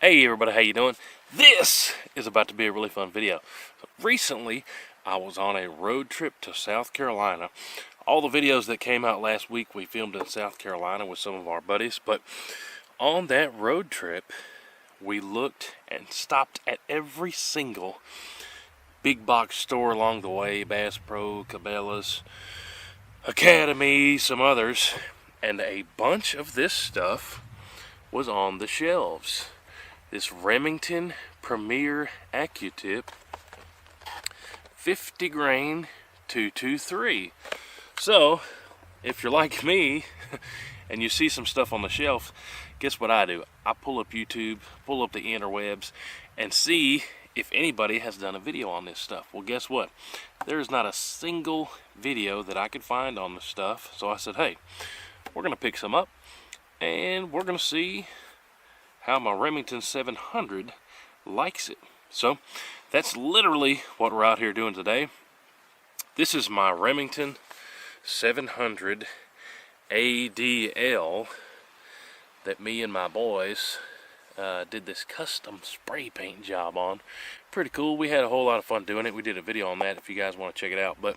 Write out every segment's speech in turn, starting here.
Hey everybody, how you doing? This is about to be a really fun video. So recently, I was on a road trip to South Carolina. All the videos that came out last week we filmed in South Carolina with some of our buddies, but on that road trip, we looked and stopped at every single big box store along the way, Bass Pro, Cabela's, Academy, some others, and a bunch of this stuff was on the shelves. This Remington Premier ACCUTIP 50 grain 223. So, if you're like me and you see some stuff on the shelf, guess what I do? I pull up YouTube, pull up the interwebs, and see if anybody has done a video on this stuff. Well, guess what? There's not a single video that I could find on this stuff. So I said, hey, we're going to pick some up and we're going to see how my Remington 700 likes it. So that's literally what we're out here doing today. This is my Remington 700 ADL that me and my boys did this custom spray paint job on. Pretty cool. We had a whole lot of fun doing it. We did a video on that if you guys want to check it out. But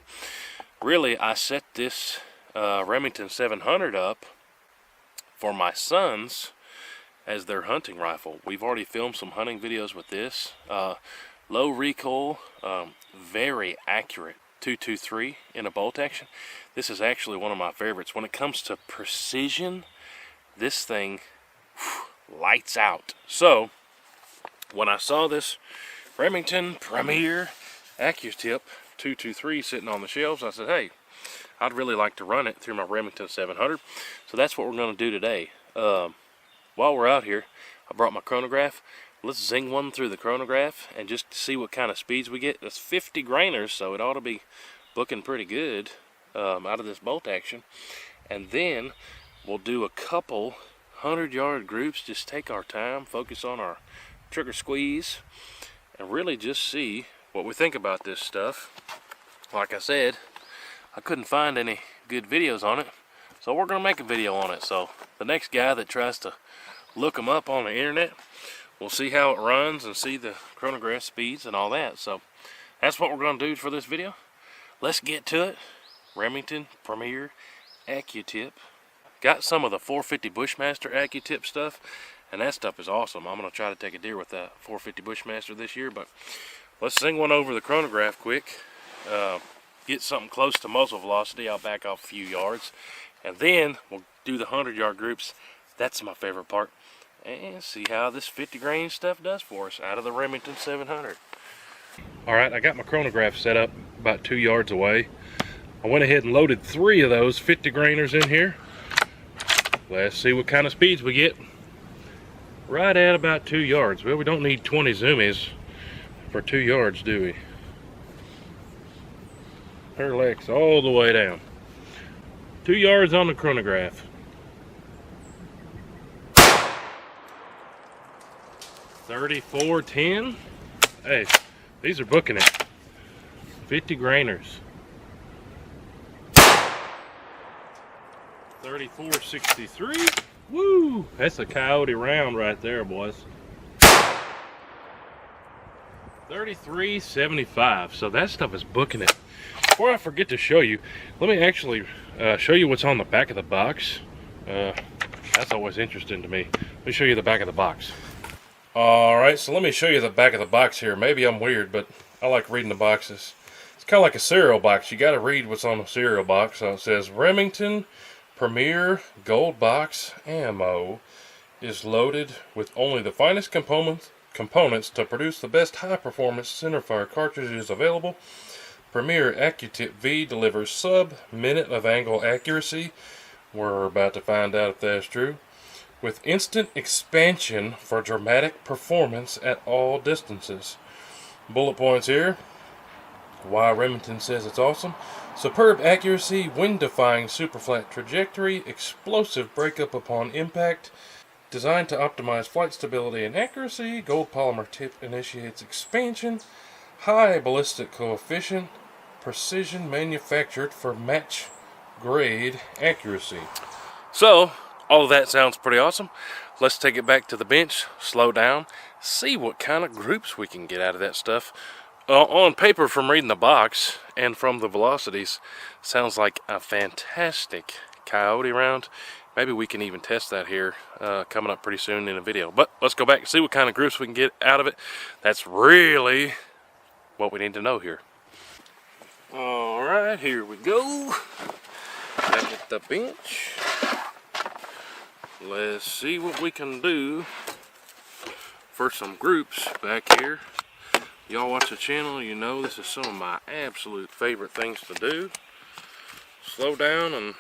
really, I set this Remington 700 up for my sons as their hunting rifle. We've already filmed some hunting videos with this. Low recoil, very accurate 223 in a bolt action. This is actually one of my favorites. When it comes to precision, this thing lights out. So when I saw this Remington Premier ACCUTIP 223 sitting on the shelves, I said, hey, I'd really like to run it through my Remington 700. So that's what we're going to do today. While we're out here, I brought my chronograph. Let's zing one through the chronograph and just see what kind of speeds we get. That's 50 grainers, so it ought to be booking pretty good out of this bolt action. And then we'll do a couple 100-yard groups, just take our time, focus on our trigger squeeze, and really just see what we think about this stuff. Like I said, I couldn't find any good videos on it, so we're going to make a video on it. So the next guy that tries to look them up on the internet, we'll see how it runs and see the chronograph speeds and all that. So that's what we're going to do for this video. Let's get to it. Remington Premier ACCUTIP. Got some of the 450 Bushmaster ACCUTIP stuff, and that stuff is awesome. I'm going to try to take a deer with that 450 Bushmaster this year, but let's sing one over the chronograph quick. Get something close to muzzle velocity. I'll back off a few yards, and then we'll do the 100-yard groups. That's my favorite part. And see how this 50 grain stuff does for us out of the Remington 700. Alright, I got my chronograph set up about 2 yards away. I went ahead and loaded 3 of those 50 grainers in here. Let's see what kind of speeds we get. Right at about 2 yards. Well, we don't need 20 zoomies for 2 yards, do we? Parallax all the way down. 2 yards on the chronograph. 34.10. Hey, these are booking it. 50 grainers. 34.63. Woo! That's a coyote round right there, boys. 33.75. So that stuff is booking it. Before I forget to show you, let me actually show you what's on the back of the box. That's always interesting to me. Let me show you the back of the box. Alright, so let me show you the back of the box here. Maybe I'm weird, but I like reading the boxes. It's kind of like a cereal box. You got to read what's on the cereal box. So it says Remington Premier Gold Box Ammo is loaded with only the finest components to produce the best high-performance centerfire cartridges available. Premier ACCUTIP V delivers sub-minute of angle accuracy. We're about to find out if that's true. With instant expansion for dramatic performance at all distances. Bullet points here. Why Remington says it's awesome. Superb accuracy, wind-defying superflat trajectory, explosive breakup upon impact, designed to optimize flight stability and accuracy. Gold polymer tip initiates expansion. High ballistic coefficient. Precision manufactured for match grade accuracy. So all of that sounds pretty awesome. let's take it back to the bench, slow down, see what kind of groups we can get out of that stuff. On paper, from reading the box and from the velocities, sounds like a fantastic coyote round. Maybe we can even test that here coming up pretty soon in a video. But let's go back and see what kind of groups we can get out of it. That's really what we need to know here. All right, here we go. Back at the bench. Let's see what we can do for some groups back here. Y'all watch the channel, you know this is some of my absolute favorite things to do. Slow down and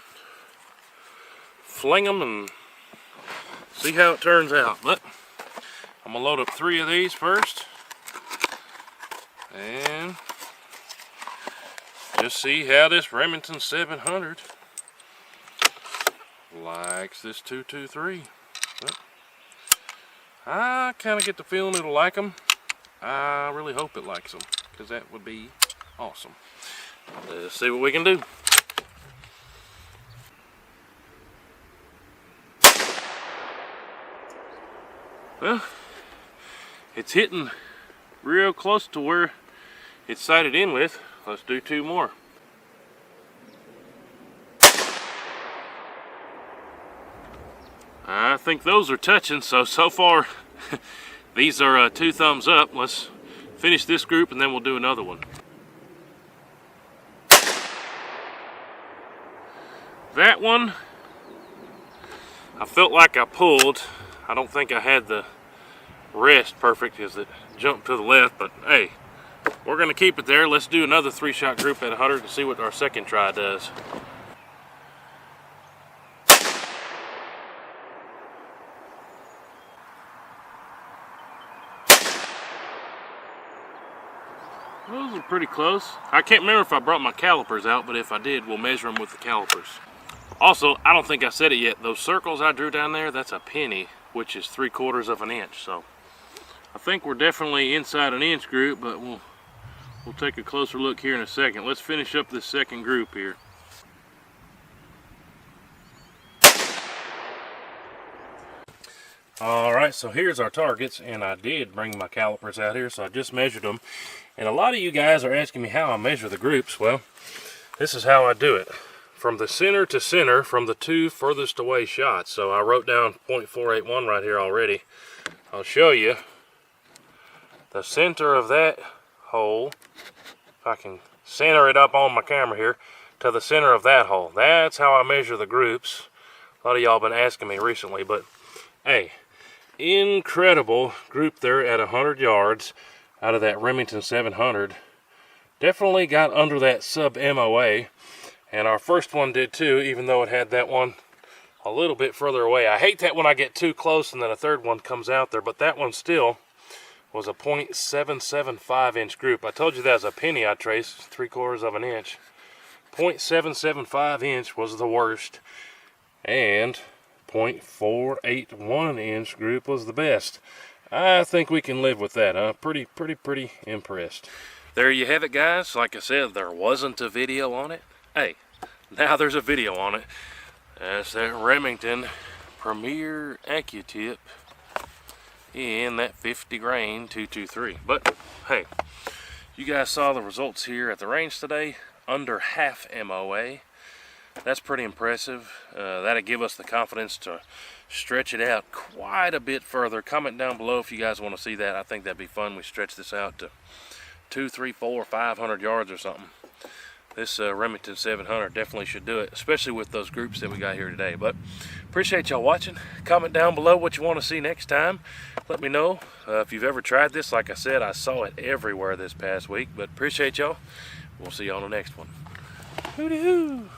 fling them and see how it turns out. But I'm gonna load up 3 of these first and just see how this Remington 700 likes this 223. But I kind of get the feeling it'll like them. I really hope it likes them, because that would be awesome. Let's see what we can do. Well, it's hitting real close to where it's sighted in with. Let's do 2 more. I think those are touching, so far these are 2 thumbs up. Let's finish this group and then we'll do another one. That one, I felt like I pulled. I don't think I had the rest perfect as it jumped to the left, but hey, we're gonna keep it there. Let's do another 3-shot group at 100 and see what our second try does. Those are pretty close. I can't remember if I brought my calipers out, but if I did, we'll measure them with the calipers. Also, I don't think I said it yet. Those circles I drew down there, that's a penny, which is 3/4 of an inch. So I think we're definitely inside an inch group, but we'll take a closer look here in a second. Let's finish up this second group here. Alright, so here's our targets, and I did bring my calipers out here, so I just measured them. And a lot of you guys are asking me how I measure the groups. Well, this is how I do it. From the center to center, from the 2 furthest away shots. So I wrote down 0.481 right here already. I'll show you the center of that hole. If I can center it up on my camera here, to the center of that hole. That's how I measure the groups. A lot of y'all been asking me recently, but hey, incredible group there at 100 yards out of that Remington 700. Definitely got under that sub MOA, and our first one did too, even though it had that one a little bit further away. I hate that when I get too close and then a third one comes out there, but that one still was a 0.775 inch group. I told you that was a penny I traced, 3/4 of an inch. 0.775 inch was the worst, and 0.481 inch group was the best. I think we can live with that, huh? Pretty impressed. There you have it, guys. Like I said, there wasn't a video on it. Hey, now there's a video on it. That's that Remington Premier ACCUTIP in that 50 grain 223. But hey, you guys saw the results here at the range today. Under half MOA. That's pretty impressive. That'll give us the confidence to stretch it out quite a bit further. Comment down below if you guys want to see that. I think that'd be fun. We stretch this out to 200, 300, 400, 500 yards or something. This Remington 700 definitely should do it, especially with those groups that we got here today. But appreciate y'all watching. Comment down below what you want to see next time. Let me know if you've ever tried this. Like I said, I saw it everywhere this past week. But appreciate y'all. We'll see you on the next one. Hooty-hoo!